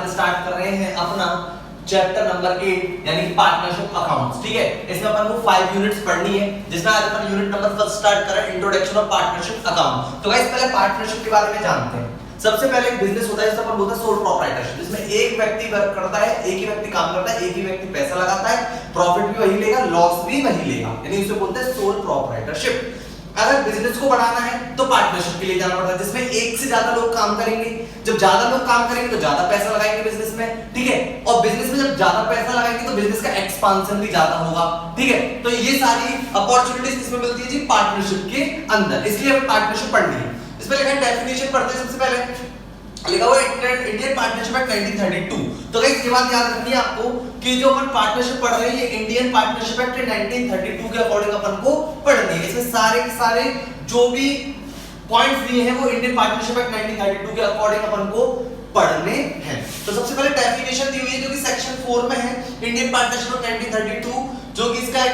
अपन start कर रहे हैं अपना चैप्टर नंबर 8 यानी पार्टनरशिप अकाउंट्स। ठीक है, इसमें अपन को 5 यूनिट्स पढ़नी है, जिसमें आज अपन यूनिट नंबर 1 स्टार्ट कर रहे हैं, इंट्रोडक्शन ऑफ पार्टनरशिप अकाउंट। तो गाइस पहले पार्टनरशिप के बारे में जानते हैं। सबसे पहले एक बिजनेस होता है जिसे अपन बोलते हैं सोल प्रोप्राइटरशिप, जिसमें एक व्यक्ति वर्क करता है, एक ही व्यक्ति काम करता है, एक ही व्यक्ति पैसा लगाता है, प्रॉफिट भी वही लेगा, लॉस भी वही लेगा, यानी इसे बोलते हैं सोल प्रोप्राइटरशिप। अगर बिजनेस को बढ़ाना है तो पार्टनरशिप के लिए जाना पड़ता है, जिसमें एक से ज्यादा लोग काम करेंगे। जब ज्यादा लोग काम करेंगे तो ज्यादा पैसा लगाएंगे बिजनेस में, ठीक है, और बिजनेस में जब ज्यादा पैसा लगाएंगे तो बिजनेस का एक्सपांशन भी ज्यादा होगा। ठीक है, तो ये सारी अपॉर्चुनिटीज किसमें मिलती है जी? पार्टनरशिप के अंदर। इसलिए हमें पार्टनरशिप पढ़नी है। इसमें लिखा है डेफिनेशन पढ़ते हैं। सबसे पहले लिखा हुआ है इंडियन पार्टनरशिप एक्ट 1932। तो गाइस ये बात याद रखनी है आपको कि जो अपन पार्टनरशिप पढ़ रहे हैं ये इंडियन पार्टनरशिप एक्ट 1932 के अकॉर्डिंग अपन को पढ़नी है। इसमें सारे के सारे जो भी पॉइंट्स दिए हैं वो इंडियन पार्टनरशिप एक्ट 1932 के अकॉर्डिंग अपन को पढ़ने हैं। तो सबसे पहले डेफिनेशन दी हुई है जो कि सेक्शन 4 में है, इंडियन पार्टनरशिप एक्ट 1932 जो कि इसका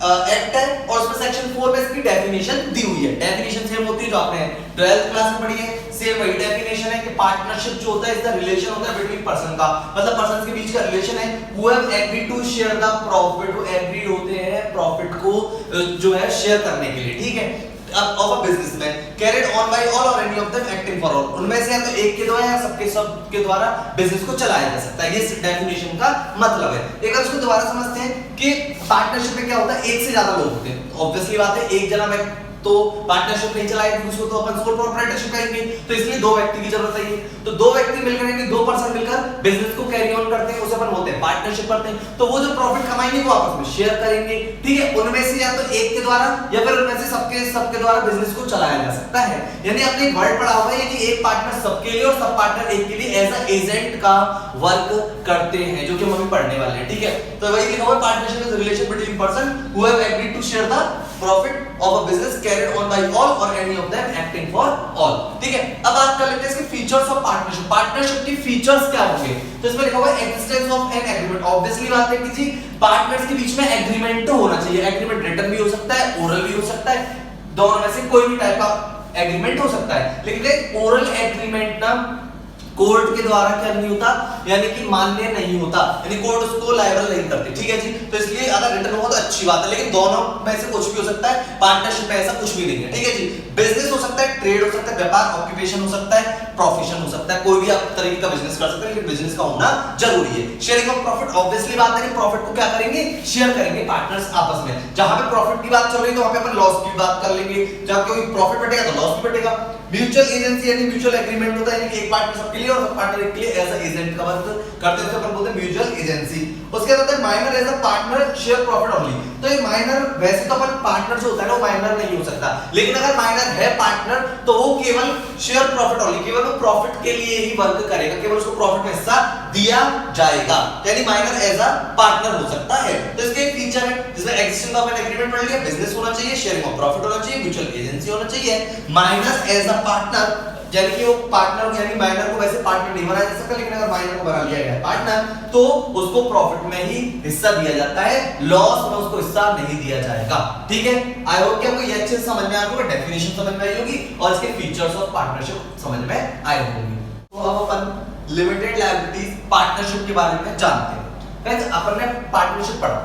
एक्ट है, और उसमें सेक्शन 4 में इसकी डेफिनेशन दी हुई है। डेफिनेशन सेम होती है जो आपने 12th क्लास में पढ़ी है, सेम वही डेफिनेशन है कि पार्टनरशिप जो होता है इज द रिलेशन होता है बिटवीन पर्सन का, मतलब पर्सन्स के बीच का रिलेशन है। Who have agreed to share the profit, वो एग्रीड होते हैं प्रॉफिट को जो है शेयर करने के लिए। ठीक है, of a businessman carried on by all or any of them acting for all, उनमें से या तो एक के द्वारा या सबके द्वारा बिजनेस को चलाया जा सकता है। ये डेफिनेशन का मतलब है। एक बार इसको दोबारा समझते हैं कि पार्टनरशिप में क्या होता है, एक से ज्यादा लोग होते हैं। ऑब्वियसली बात है, एक जना में तो पार्टनरशिप नहीं चलाएगा, उसको तो अपन सोल प्रोप्राइटरशिप कहेंगे, तो इसलिए दो व्यक्ति की जरूरत है। तो दो व्यक्ति मिलकर यानी दो पर्सन मिलकर बिजनेस को कैरी ऑन करते हैं, उसे अपन बोलते हैं पार्टनरशिप करते हैं। तो वो जो प्रॉफिट कमाएंगे वो आपस में शेयर करेंगे। ठीक है, उनमें से या तो एक के द्वारा या फिर उनमें से सबके द्वारा बिजनेस को चलाया जा सकता है। यानी आपने एक वर्ड पढ़ा होगा, यानी एक पार्टनर सबके लिए और सब पार्टनर एक के लिए एज अ एजेंट का वर्क करते हैं, जो कि हम अभी पढ़ने वाले हैं। ठीक है, तो वही लिखा हुआ partnership is relation between person who have agreed to share the profit of a business carried on by all or any of them acting for all. ठीक है, अब बात कर लेते हैं इसके फीचर्स ऑफ पार्टनरशिप। पार्टनरशिप की फीचर्स क्या होंगे? तो इसमें लिखा हुआ है existence of an agreement. Obviously बात है कि जी पार्टनर्स के बीच में एग्रीमेंट तो होना चाहिए। एग्रीमेंट रिटन भी हो सकता है, ओरल भी हो सकता है, दोनों में से कोई भी टाइप का एग्रीमेंट हो सकता है। लेकिन ओरल एग्रीमेंट ना कोर्ट के द्वारा क्या नहीं होता, यानी कि मान्य नहीं होता, यानी कोर्ट उसको लायबल नहीं करती। ठीक है जी, तो इसलिए अगर रिटर्न होगा तो अच्छी बात है, लेकिन दोनों में से कुछ भी हो सकता है। पार्टनरशिप में ऐसा कुछ भी नहीं है। ठीक है जी, बिजनेस हो सकता है, ट्रेड हो सकता है, व्यापार ऑक्यूपेशन हो सकता है, प्रोफेशन हो सकता है, कोई भी आप तरीके का बिजनेस कर सकते हैं, लेकिन बिजनेस का होना जरूरी है। शेयरिंग ऑफ प्रॉफिट, ऑब्वियसली बात है कि प्रॉफिट को क्या करेंगे, शेयर करेंगे पार्टनर्स आपस में। जहां पे प्रॉफिट की बात चल रही है तो वहां पे अपन लॉस की बात कर लेंगे, जहां कोई प्रॉफिट बटेगा तो लॉस भी बटेगा। म्यूचुअल एजेंसी यानी म्यूचुअल एग्रीमेंट होता है, यानी एक पार्टनर सबके लिए और सब पार्टनर एक के लिए एज अ एजेंट का वर्क करते हैं, उसे अपन बोलते हैं म्यूचुअल एजेंसी। उसके बाद minor as a partner share profit only. तो ये माइनर, वैसे तो अपन पार्टनर जो होता है ना वो माइनर नहीं हो सकता, लेकिन अगर माइनर है पार्टनर तो वो केवल शेयर प्रॉफिट ओनली, केवल वो प्रॉफिट के लिए ही वर्क करेगा, केवल उसको प्रॉफिट में हिस्सा दिया जाएगा, यानी माइनर एज अ पार्टनर हो सकता है। तो इसके एक फीचर है जिसमें एक्जिस्टेंस ऑफ एन एग्रीमेंट पढ़ लिया, बिजनेस होना चाहिए, शेयरिंग ऑफ प्रॉफिट होना चाहिए, म्यूचुअल एजेंसी होना चाहिए। माइनर एज अ पार्टनर, यानी कि वो पार्टनर यानी माइनर को वैसे पार्टनर नहीं बनाया जा सकता, लेकिन अगर माइनर को बना लिया गया पार्टनर तो उसको प्रॉफिट में ही हिस्सा दिया जाता है, लॉस में उसको हिस्सा नहीं दिया जाएगा। ठीक है, आई होप कि आपको ये अच्छे से समझ में आ गया, डेफिनेशन समझ में आई होगी और इसके फीचर्स ऑफ पार्टनरशिप समझ में आए होंगे। तो अब अपन लिमिटेड लायबिलिटीज पार्टनरशिप के बारे में जानते हैं। फ्रेंड्स, अपन ने पार्टनरशिप पढ़ा,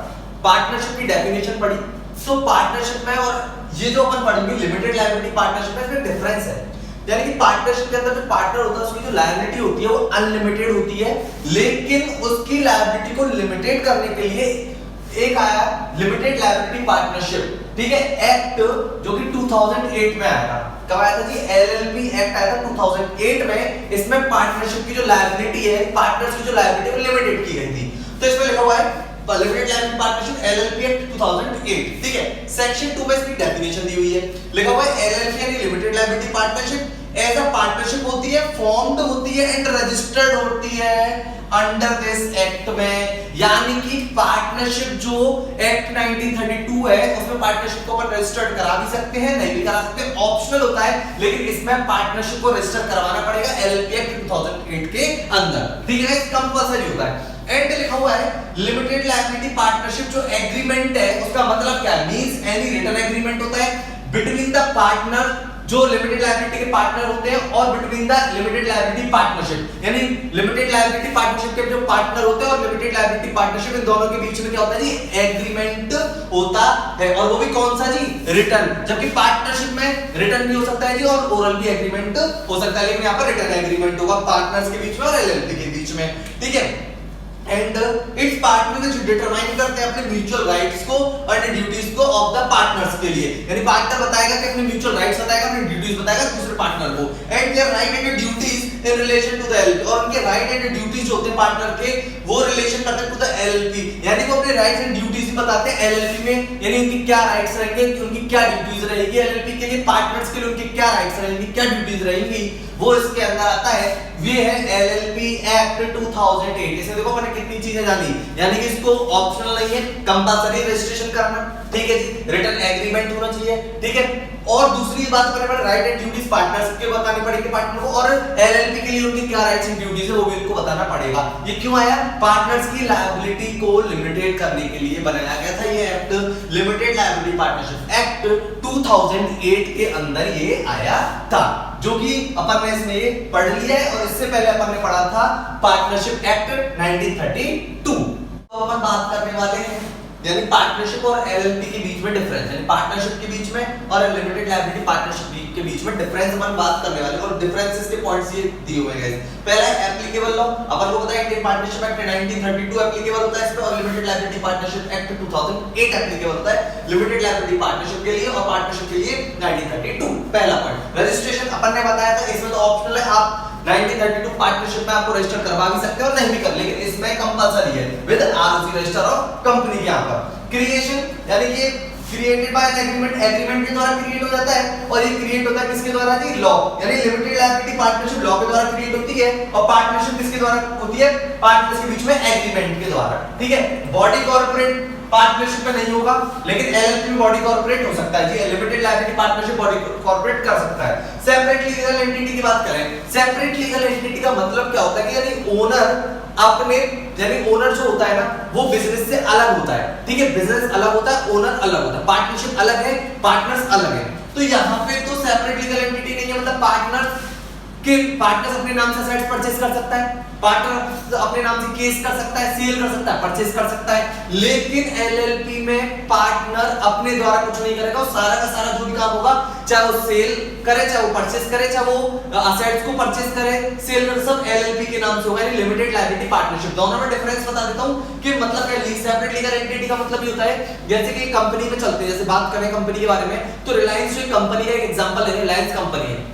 पार्टनरशिप की डेफिनेशन पढ़ी, तो पार्टनरशिप में और ये जो अपन पढ़ेंगे लिमिटेड लायबिलिटी पार्टनरशिप में इसमें डिफरेंस है। यानी कि पार्टनरशिप के अंदर जो पार्टनर होता है उसकी जो लायबिलिटी होती है वो अनलिमिटेड होती है, लेकिन उसकी लायबिलिटी को लिमिटेड करने के लिए एक आया लिमिटेड लायबिलिटी पार्टनरशिप। ठीक है, एक्ट जो कि 2008 में आया था। कब आया था जी? एलएलपी एक्ट आया था 2008 में। इसमें पार्टनरशिप की जो लायबिलिटी है, पार्टनर्स की जो लायबिलिटी है वो लिमिटेड की गई थी। तो इसमें लिखा हुआ है limited liability partnership LLP act 2008। ठीक है, सेक्शन 2 में इसकी डेफिनेशन दी हुई है। लिखा हुआ है एलएलपी यानी limited liability partnership as a partnership होती है, फॉर्म्ड होती है एंड रजिस्टर्ड होती है अंडर दिस एक्ट में। यानी कि पार्टनरशिप जो एक्ट 1932 है उसमें पार्टनरशिप को अपन रजिस्टर्ड करा भी सकते हैं, नहीं भी करा सकते, ऑप्शनल होता है, लेकिन इसमें पार्टनरशिप को रजिस्टर करवाना पड़ेगा एलएलपी एक्ट 2008 के अंदर। ठीक है, कंपल्सरी होता है। एंड लिखा हुआ है लिमिटेड लायबिलिटी पार्टनरशिप जो एग्रीमेंट है उसका मतलब क्या है, मींस एनी रिटन एग्रीमेंट होता है बिटवीन द पार्टनर जो लिमिटेड लायबिलिटी के पार्टनर होते हैं और between the limited liability partnership, यानी लिमिटेड लायबिलिटी पार्टनरशिप के जो पार्टनर होते हैं और लिमिटेड लायबिलिटी पार्टनरशिप, इन दोनों के बीच में क्या होता है जी, एग्रीमेंट होता है। और वो भी कौन सा जी, रिटर्न। जबकि पार्टनरशिप में रिटर्न भी हो सकता है जी और ओरल भी एग्रीमेंट हो सकता है, लेकिन यहाँ पर रिटर्न एग्रीमेंट होगा पार्टनर्स के बीच में और एलएलपी के बीच में, ठीक है। एंड इट्स पार्टनर जो डिटरमाइन करते हैं अपने म्यूचुअल राइट्स को और ड्यूटीज को ऑफ द पार्टनर्स के लिए, यानी पार्टनर बताएगा कि अपने म्यूचुअल राइट्स बताएगा, अपने ड्यूटीज बताएगा दूसरे पार्टनर को, and their right and duties in relation to the LLP, और उनके राइट एंड ड्यूटीज होते हैं पार्टनर के, वो रिलेशन करते हैं टू द एलएलपी, यानी वो अपने राइट्स एंड ड्यूटीज बताते हैं एलएलपी में, यानी उनकी क्या राइट्स रहेंगे, उनकी क्या ड्यूटीज रहेगी एलएलपी के लिए, पार्टनर्स के लिए उनकी क्या राइट्स रहेंगी, क्या ड्यूटीज रहेंगी, वो इसके अंदर आता है। ये है एलएलपी एक्ट 2008। इसे देखो मैंने कितनी चीजें जानी, यानी कि इसको ऑप्शनल नहीं है, कंपलसरी रजिस्ट्रेशन करना, ठीक है जी, रिटर्न एग्रीमेंट होना चाहिए, ठीक है। और दूसरी बात करने पर राइट एंड ड्यूटीज पार्टनर्स के बताने पड़ेंगे पार्टनर को, और एलएलपी के लिए उनकी क्या राइट्स एंड ड्यूटीज है वो भी उनको बताना पड़ेगा। ये क्यों आया, पार्टनर्स की लायबिलिटी को लिमिटेड करने के लिए बनाया गया था ये act, limited liability partnership act 2008 के अंदर ये आया था, जो कि अपन ने इसमें ये पढ़ लिया है। और इससे पहले अपन ने पढ़ा था पार्टनरशिप एक्ट 1932। तो अपन बात करने वाले हैं यानी पार्टनरशिप और एलएलपी के बीच में डिफरेंस, यानी पार्टनरशिप के बीच में और लिमिटेड लायबिलिटी पार्टनरशिप के बीच में डिफरेंस अपन बात करने वाले हैं। और डिफरेंसेस के पॉइंट्स ये दिए हुए हैं। पहला एप्लीकेबल लॉ, अपन को पता है इंडियन पार्टनरशिप एक्ट 1932 एप्लीकेबल होता है इस पे, और limited liability partnership act 2008 applicable होता है लिमिटेड लायबिलिटी पार्टनरशिप के लिए और पार्टनरशिप के लिए 1932। पहला पॉइंट रजिस्ट्रेशन अपन ने बताया था, इसमें तो ऑप्शनल है, आप 1932 पार्टनरशिप में आपको रजिस्टर करवा भी सकते हो और नहीं भी कर, लेकिन इसमें कंपलसरी है with ROC register of company के। यहाँ पर क्रिएशन यानी कि created by an agreement, agreement के द्वारा क्रिएट हो जाता है, और ये क्रिएट होता है किसके द्वारा जी, लॉ, यानी लिमिटेड लायबिलिटी पार्टनरशिप लॉ के द्वारा क्रिएट होती है, और पार्टनरशिप किसके द्वारा होती है, पार्टनर्स के बीच में एग्रीमेंट के द्वारा, ठीक है। बॉडी कॉर्पोरेट पार्टनरशिप में नहीं होगा, लेकिन एलएलपी में बॉडी कॉर्पोरेट हो सकता है जी, limited liability partnership body corporate कर सकता है। सेपरेट लीगल एंटिटी की बात करें, सेपरेट लीगल एंटिटी का मतलब क्या होता है कि यानी ओनर अपने, यानी ओनर जो होता है ना वो बिजनेस से अलग होता है, ठीक है, बिजनेस अलग होता है, ओनर अलग होता है, पार्टनरशिप अलग है, पार्टनर्स अलग है। तो यहाँ पे तो सेपरेट लीगल एंटिटी नहीं है, मतलब पार्टनर्स अपने नाम से असेट्स परचेज कर सकता है, पार्टनर अपने नाम से केस कर सकता है, सेल कर सकता है, परचेज कर सकता है, लेकिन एलएलपी में पार्टनर अपने द्वारा कुछ नहीं करेगा, सारा का सारा जो भी काम होगा, चाहे वो सेल करे, चाहे वो परचेज करे, चाहे वो असेट्स को परचेज करे, सेल करे, सब एलएलपी के नाम से होगा, यानी लिमिटेड लायबिलिटी पार्टनरशिप। दोनों में डिफरेंस बता देता हूं कि मतलब क्या, सेपरेट लीगल एंटिटी का मतलब ये होता है जैसे कि कंपनी में चलते हैं, जैसे बात करें कंपनी के बारे में, तो रिलायंस जो कंपनी का एक एग्जांपल है, रिलायंस कंपनी है,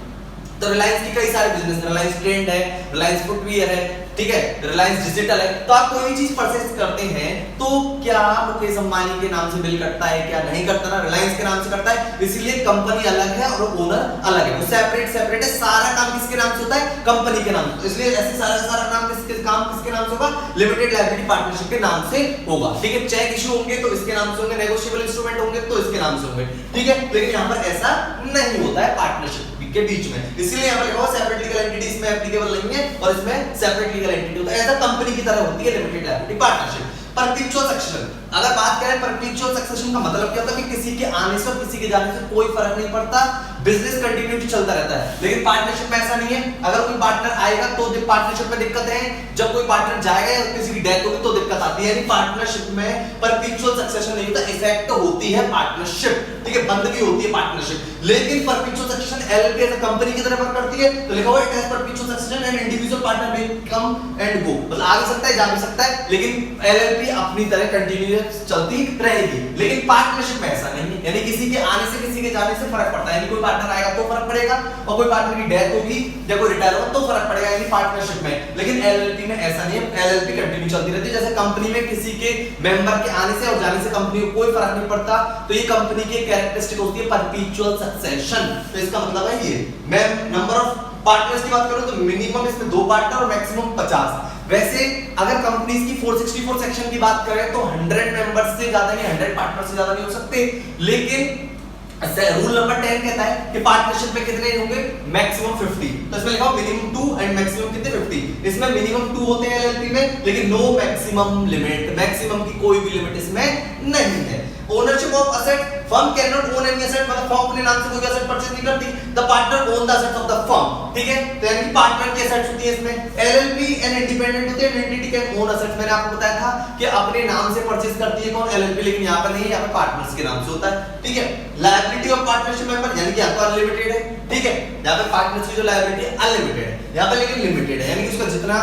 तो रिलायंस की कई सारे बिजनेस, रिलायंस ट्रेंड है, रिलायंस फुटवियर है, ठीक है, रिलायंस डिजिटल है। तो आप कोई भी चीज परचेज करते हैं तो क्या मुकेश अंबानी के नाम से बिल कटता है, क्या नहीं कटता ना, रिलायंस के नाम से कटता है, इसलिए कंपनी अलग है और ओनर अलग है, वो सेपरेट है, सारा काम किसके नाम से होता है, कंपनी के नाम से। तो इसलिए ऐसे सारा काम किसके नाम से होगा, लिमिटेड लायबिलिटी पार्टनरशिप के नाम से होगा, ठीक है। चेक इशू होंगे तो इसके नाम से होंगे, नेगोशिएबल इंस्ट्रूमेंट होंगे तो इसके नाम से होंगे, ठीक है। लेकिन यहाँ पर ऐसा नहीं होता है पार्टनरशिप के बीच में, इसलिए यहाँ पर लिखा हुआ सेपरेट लीगल एंटिटी इसमें एप्लीकेबल नहीं है, और इसमें सेपरेट लीगल एंटिटी होता है, ऐसा कंपनी की तरह होती है limited liability partnership. Perpetual succession, अगर बात करें परपेचुअल सक्सेशन का मतलब क्या होता है कि किसी के आने से और किसी के जाने से कोई फर्क नहीं पड़ता, बिजनेस कंटिन्यूटी चलता रहता है। लेकिन पार्टनरशिप में ऐसा नहीं है, अगर कोई पार्टनर आएगा तो पार्टनरशिप में दिक्कत है, जब कोई पार्टनर जाएगा या किसी की डेथ होगी तो दिक्कत आती है, यानी पार्टनरशिप में परपेचुअल सक्सेशन नहीं होता, इफेक्ट होती है पार्टनरशिप, ठीक है, बंद भी होती है पार्टनरशिप। लेकिन perpetual succession LLP as a company की तरह वर्क करती है, तो लिखा हुआ है it has perpetual succession and individual partner may come and go, मतलब आ भी सकता है, जा भी सकता है, लेकिन एलएलपी अपनी तरह कंटिन्यूअस चलती रहेगी। लेकिन पार्टनरशिप में ऐसा नहीं है, यानी किसी के आने से किसी के जाने से फर्क पड़ता है, यानी कोई पार्टनर आएगा तो फर्क पड़ेगा, और कोई पार्टनर की डेथ होगी या कोई रिटायर होगा तो फर्क पड़ेगा, यानी पार्टनरशिप में। लेकिन एलएलपी में ऐसा नहीं है, एलएलपी कंटिन्यू चलती रहती है, जैसे कंपनी में किसी के मेंबर के आने से और जाने से कंपनी को कोई फर्क नहीं पड़ता, तो ये कंपनी की कैरेक्टरिस्टिक होती है परपेचुअल सक्सेशन। तो इसका मतलब है ये, मैं नंबर ऑफ पार्टनर्स की बात करूं तो मिनिमम इसमें 2 पार्टनर और मैक्सिमम 50। वैसे अगर कंपनीज की 464 सेक्शन की बात करें तो 100 मेंबर्स से ज्यादा नहीं, 100 पार्टनर से ज्यादा नहीं हो सकते, लेकिन रूल नंबर 10 कहता है कि पार्टनरशिप में कितने होंगे, मैक्सिमम 50। तो इसमें लिखा हो मिनिमम 2 एंड मैक्सिमम कितने 50। इसमें मिनिमम 2 होते हैं एलएलपी में, लेकिन नो मैक्सिमम लिमिट, मैक्सिमम की कोई भी लिमिट इसमें नहीं है। Ownership of asset, firm can not own any asset, मतलब फर्म अपने नाम से कोई असेट परचेज नहीं करती, the partner own the assets of the firm, ठीक है। तो यानी पार्टनर की असेट्स होती है इसमें। एलएलपी एंड इंडिपेंडेंट होते हैं, एंटिटी कैन ओन असेट्स, मैंने आपको बताया था कि अपने नाम से परचेज करती है कौन, एलएलपी, लेकिन यहां पर नहीं है, यहां पर पार्टनर्स के नाम से होता है, ठीक है। लायबिलिटी ऑफ पार्टनरशिप मेंबर, यानी कि यहां पर अनलिमिटेड है, ठीक है, यहां पर पार्टनर्स की जो लायबिलिटी है अनलिमिटेड है, यहां पर लेकिन लिमिटेड है, यानी कि उसका जितना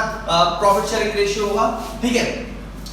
प्रॉफिट शेयरिंग रेशियो होगा, ठीक है,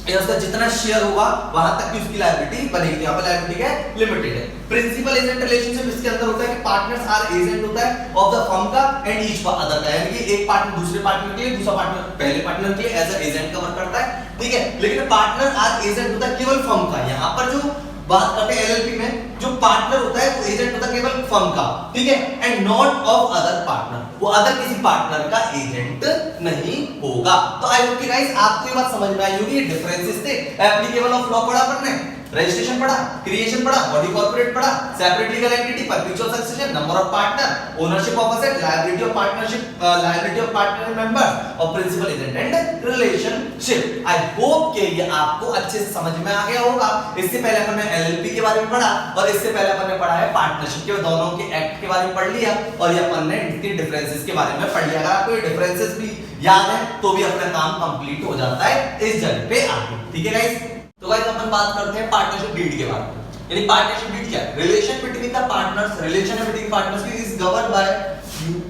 या उसका जितना शेयर होगा वहां तक की उसकी लायबिलिटी बनेगी। यहां पर लायबिलिटी है लिमिटेड है। प्रिंसिपल एजेंट रिलेशनशिप इसके अंदर होता है कि पार्टनर्स आर एजेंट होता है ऑफ द फर्म का एंड ईच अदर का, यानी कि एक पार्टनर दूसरे पार्टनर के लिए, दूसरा पार्टनर पहले पार्टनर के लिए एज अ एजेंट का वर्क करता है, ठीक है। लेकिन पार्टनर आर एजेंट होता है केवल फर्म का। यहां पर जो बात करते हैं एलएलपी में, जो पार्टनर होता है वो एजेंट होता है केवल फर्म का, ठीक है, and not of other partner, वो अदर किसी पार्टनर का एजेंट नहीं होगा। तो आई होप कि गाइस आपको ये बात समझ में आई होगी। ये डिफरेंसेस थे, एप्लीकेबल ऑफ लॉ पढ़ा अपन ने, रजिस्ट्रेशन पढ़ा, क्रिएशन पढ़ा, बॉडी कॉर्पोरेट पढ़ा, separate legal entity, perpetual succession, number of partner, ownership of asset, liability of partnership, liability of partner members और principal agent and relationship. I hope कि ये आपको अच्छे से समझ में आ गया होगा। इससे पहले अपन ने एलएलपी के बारे में पढ़ा और इससे पहले अपन ने पढ़ा है पार्टनरशिप के, दोनों के एक्ट के बारे में पढ़ लिया और ये अपन ने इनके डिफरेंसेस के बारे में पढ़ लिया। अगर आपको ये डिफरेंसेस भी याद है तो भी अपना काम कंप्लीट हो जाता है इस जगह पे आके, ठीक है गाइस। तो गाइस अपन बात करते हैं पार्टनरशिप डीड के बारे में। यानी पार्टनरशिप डीड क्या है? Relation between the partners, relation between partners is governed by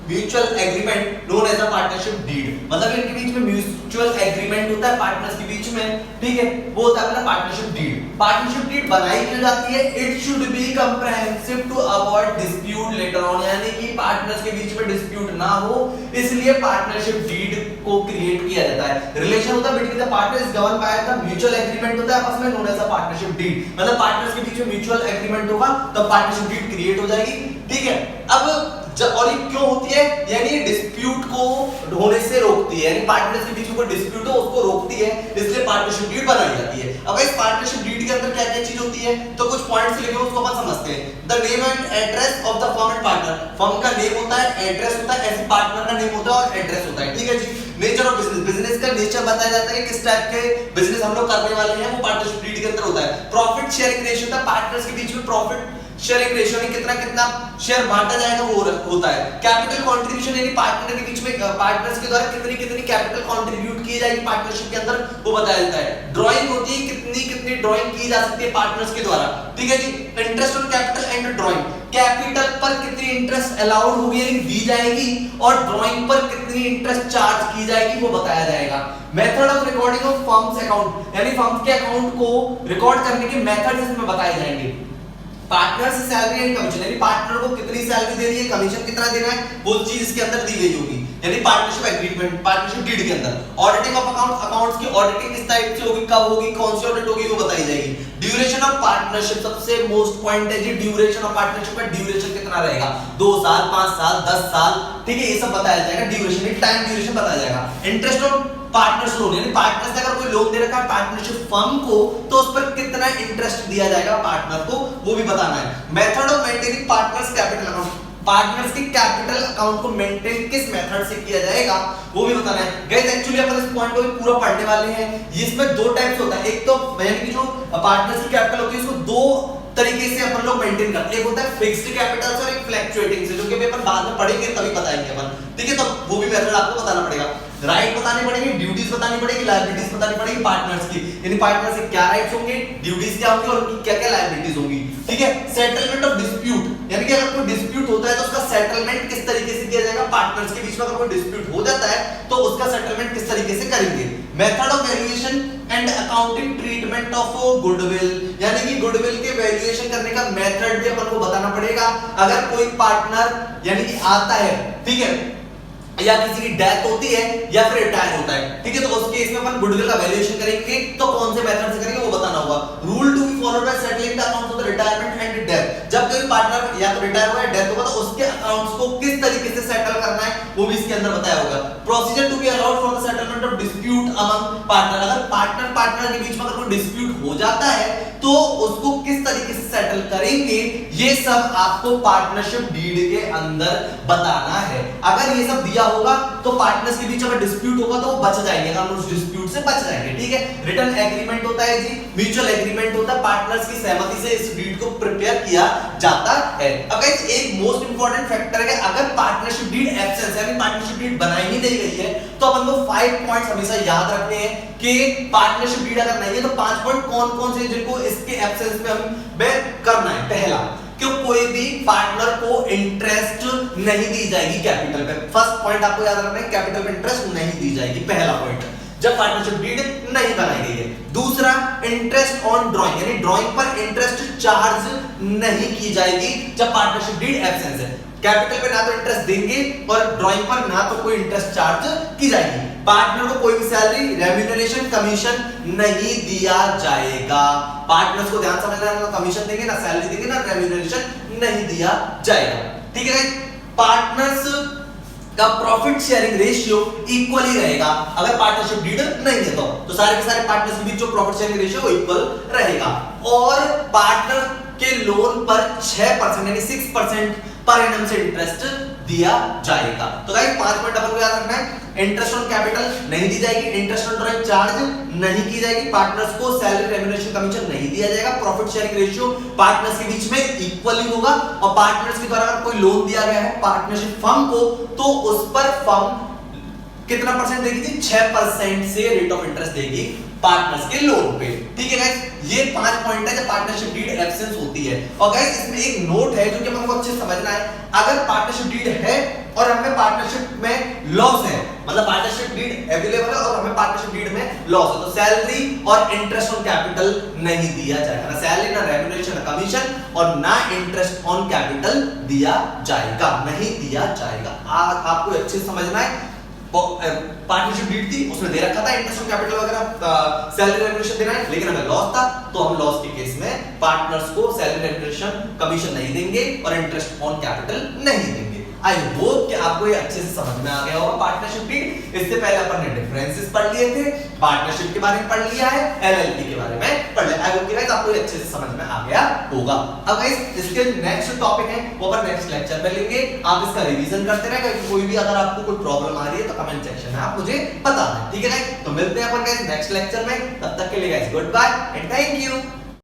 mutual agreement known as a partnership deed. मतलब इनके बीच में म्यूचुअल एग्रीमेंट होता है पार्टनर्स के बीच में, ठीक है, वो होता है अपना पार्टनरशिप डीड। पार्टनरशिप डीड बनाई क्यों जाती है? It should be comprehensive to avoid dispute later on, यानी कि पार्टनर्स के बीच में डिस्प्यूट ना हो, इसलिए पार्टनरशिप डीड को क्रिएट किया जाता है। रिलेशन होता है between the partners govern by the mutual agreement होता है आपस में, known as a partnership deed. मतलब पार्टनर्स के बीच में म्यूचुअल एग्रीमेंट होगा तब पार्टनरशिप डीड क्रिएट हो जाएगी, ठीक है। अब और ये क्यों होती है? यानी डिस्प्यूट को होने से रोकती है, यानी पार्टनर्स के बीच में कोई डिस्प्यूट हो उसको रोकती है, इसलिए पार्टनरशिप डीड बनाई जाती है। अब इस पार्टनरशिप डीड के अंदर क्या-क्या चीज होती है तो कुछ पॉइंट्स लिखे हैं उसको अपन समझते हैं। The name and address of the firm and partner, firm का नेम होता है, एड्रेस होता है, ऐसे पार्टनर का नेम होता है और एड्रेस होता है, ठीक है जी। नेचर ऑफ बिजनेस, बिजनेस का नेचर बताया जाता है, किस टाइप के बिजनेस हम लोग करने वाले हैं वो पार्टनरशिप डीड के अंदर होता है। प्रॉफिट शेयरिंग रेशियो होता है, पार्टनर्स के बीच में प्रॉफिट शेयरिंग रेशियो में कितना कितना शेयर बांटा जाएगा वो होता है। कैपिटल कंट्रीब्यूशन, यानी पार्टनर के बीच में पार्टनर्स के द्वारा कितनी कितनी कैपिटल कंट्रीब्यूट की जाएगी पार्टनरशिप के अंदर वो बताया जाता है। ड्राइंग होती है, कितनी कितनी ड्राइंग की जा सकती है पार्टनर्स के द्वारा, ठीक है जी। Interest on capital and drawing, capital पर कितनी इंटरेस्ट अलाउड होगी यानी दी जाएगी और ड्राइंग पर कितनी इंटरेस्ट चार्ज की जाएगी वो बताया जाएगा। Method of recording of firms account, यानी फर्म के अकाउंट को रिकॉर्ड करने के मेथड इसमें बताए जाएंगे। पार्टनर से सैलरी एंड कमीशन, यानी पार्टनर को कितनी सैलरी देनी है, कमीशन कितना देना है, वो चीज इसके अंदर दी गई होगी, यानी पार्टनरशिप एग्रीमेंट, पार्टनरशिप डीड के अंदर। ऑडिटिंग ऑफ अकाउंट, अकाउंट्स की ऑडिटिंग किस टाइप से होगी, कब होगी, कौन सी ऑडिट होगी वो बताई जाएगी। ड्यूरेशन ऑफ पार्टनरशिप, सबसे मोस्ट पॉइंट है जी ड्यूरेशन ऑफ पार्टनरशिप का, ड्यूरेशन कितना रहेगा, 2 साल, 5 साल, 10 साल, ठीक है, ये सब बताया जाएगा। ड्यूरेशन, टाइम ड्यूरेशन बताया जाएगा। इंटरेस्ट ऑन पार्टनर्स लोन, यानी पार्टनर्स ने अगर कोई लोन दे रखा है पार्टनरशिप फर्म को तो उस पर कितना इंटरेस्ट दिया जाएगा पार्टनर को वो भी बताना है। Method of maintaining partners capital account, partners की कैपिटल अकाउंट को मेंटेन किस मेथड से किया जाएगा वो भी बताना है। गाइस एक्चुअली अपन इस पॉइंट को भी पूरा पढ़ने वाले हैं। इसमें 2 टाइप्स होता है, एक तो यानी कि जो पार्टनर्स की कैपिटल होती है उसको 2 तरीके से अपन लोग मेंटेन करते हैं। एक होता है फिक्स्ड कैपिटल और एक फ्लक्चुएटिंग से, जो कि अपन बाद में पढ़ेंगे तभी बताएंगे अपन, ठीक है। तो वो भी मेथड आपको बताना पड़ेगा। राइट बताने पड़ेंगे, ड्यूटीज बतानी पड़ेगी, लायबिलिटीज बतानी पड़ेगी पार्टनर्स की, यानी पार्टनर से क्या राइट्स होंगे, ड्यूटीज क्या होंगी और उनकी क्या-क्या लायबिलिटीज होंगी, ठीक है। सेटलमेंट ऑफ डिस्प्यूट, यानी कि अगर कोई डिस्प्यूट होता है तो उसका सेटलमेंट किस तरीके से किया जाएगा, पार्टनर्स के बीच में अगर कोई डिस्प्यूट हो जाता है तो उसका सेटलमेंट किस तरीके से करेंगे। Method of valuation and accounting treatment of goodwill, यानी कि गुडविल के वैल्यूएशन करने का मेथड भी अपन को बताना पड़ेगा। अगर कोई पार्टनर यानी कि आता है, ठीक है, या किसी की डेथ होती है या फिर रिटायर होता है, ठीक है, तो उस केस में अपन गुडविल का वैल्यूएशन करेंगे तो कौन से मेथड से करेंगे वो बताना होगा। Rule to be followed by settling the accounts of the retirement and death, जब कोई पार्टनर या तो रिटायर हुआ है डेथ होगा तो उसके अकाउंट्स को किस तरीके से सेटल करना है वो भी इसके अंदर बताया होगा। Procedure to be allowed for the settlement of dispute among partner, अगर पार्टनर के बीच में अगर कोई डिस्प्यूट हो जाता है तो उसको किस तरीके से सेटल करेंगे, ये सब आपको पार्टनरशिप डीड के अंदर बताना है। अगर ये सब दिया होगा तो पार्टनर्स के बीच अगर डिस्प्यूट होगा तो वो बच जाएंगे, हम उस डिस्प्यूट से बच जाएंगे, ठीक है। रिटर्न एग्रीमेंट होता है जी, म्यूचुअल एग्रीमेंट होता है, पार्टनर्स की सहमति से इस डीड को प्रिपेयर किया जाता है। अब गाइस एक मोस्ट इंपॉर्टेंट फैक्टर है, अगर पार्टनरशिप डीड एब्सेंस है, यानी पार्टनरशिप डीड बनाई ही नहीं गई है, तो अपन को 5 पॉइंट्स हमेशा याद रखने हैं कि पार्टनरशिप डीड अगर नहीं है तो 5 पॉइंट कौन-कौन से जिनको इसके एब्सेंस में हमें करना है। पहला, कि कोई भी पार्टनर को इंटरेस्ट नहीं दी जाएगी कैपिटल पे। फर्स्ट पॉइंट आपको याद रखना है, कैपिटल पे इंटरेस्ट नहीं दी जाएगी, पहला पॉइंट, जब पार्टनरशिप डीड नहीं बनाई गई है। दूसरा, इंटरेस्ट ऑन ड्राइंग, यानी ड्राइंग पर इंटरेस्ट चार्ज नहीं की जाएगी जब पार्टनरशिप डीड एब्सेंस है। कैपिटल पे ना तो इंटरेस्ट देंगे और ड्राइंग पर ना तो कोई इंटरेस्ट चार्ज की जाएगी। पार्टनर को कोई भी सैलरी, रेम्यूनरेशन, कमीशन नहीं दिया जाएगा। पार्टनर्स को ध्यान समझना है, ना कमीशन देंगे, ना सैलरी देंगे, ना रेम्यूनरेशन नहीं दिया जाएगा, ठीक है। पार्टनर्स का प्रॉफिट शेयरिंग रेशियो इक्वली रहेगा। अगर पार्टनरशिप डीड नहीं है तो सारे के सारे पार्टनर्स के बीच जो प्रॉफिट शेयरिंग रेशियो वो इक्वल रहेगा। और पार्टनर के लोन पर 6% यानी 6% पर एनम से इंटरेस्ट दिया जाएगा। तो गाइस 5 पॉइंट अपन को याद रखना है, इंटरेस्ट ऑन कैपिटल नहीं दी जाएगी, इंटरेस्ट ऑन ड्राइंग चार्ज नहीं की जाएगी, पार्टनर्स को सैलरी, रेम्यूनरेशन, कमीशन नहीं दिया जाएगा, प्रॉफिट शेयरिंग रेशियो पार्टनर्स के बीच में इक्वली होगा, और पार्टनर्स के द्वारा अगर कोई लोन दिया गया है पार्टनरशिप फर्म को तो उस पर फर्म कितना परसेंट देगी थी, 6% से रेट ऑफ इंटरेस्ट देगी पार्टनर्स के लोन पे, ठीक है गाइस। ये 5 पॉइंट है जब पार्टनरशिप डीड एब्सेंस होती है। और गाइस इसमें एक नोट है जो कि अपन को अच्छे से समझना है, अगर पार्टनरशिप डीड है और हमें पार्टनरशिप में लॉस है, मतलब पार्टनरशिप डीड अवेलेबल है और हमें पार्टनरशिप डीड में लॉस है, तो सैलरी और इंटरेस्ट ऑन कैपिटल नहीं दिया जाएगा, ना सैलरी, ना रेम्यूनरेशन, ना कमीशन, और ना इंटरेस्ट ऑन कैपिटल दिया जाएगा, नहीं दिया जाएगा। आपको अच्छे से समझना है। पार्टनरशिप डीड थी, उसमें दे रखा था इंटरेस्ट ऑन कैपिटल वगैरह, सैलरी, रेम्यूनरेशन देना है, लेकिन हमें लॉस था तो हम लॉस के केस में पार्टनर्स को सैलरी, रेम्यूनरेशन, कमीशन नहीं देंगे और इंटरेस्ट ऑन कैपिटल नहीं देंगे। आई होप कि आपको ये अच्छे से समझ में आ गया होगा पार्टनरशिप डीड। इससे पहले अपन ने डिफरेंसेस पढ़ लिए थे, पार्टनरशिप के बारे में पढ़ लिया है, एलएलपी के बारे में पढ़ लिया। आई होप कि गाइस आपको ये अच्छे से समझ में आ गया होगा। अब गाइस इसके नेक्स्ट टॉपिक है वो अपन नेक्स्ट लेक्चर में लेंगे। आप इसका रिवीजन करते रहेगा, कोई भी अगर आपको कोई प्रॉब्लम आ रही है तो कमेंट सेक्शन में आप मुझे बताना, ठीक है गाइस। तो मिलते हैं अपन गाइस नेक्स्ट लेक्चर में, तब तक के लिए guys goodbye and thank you.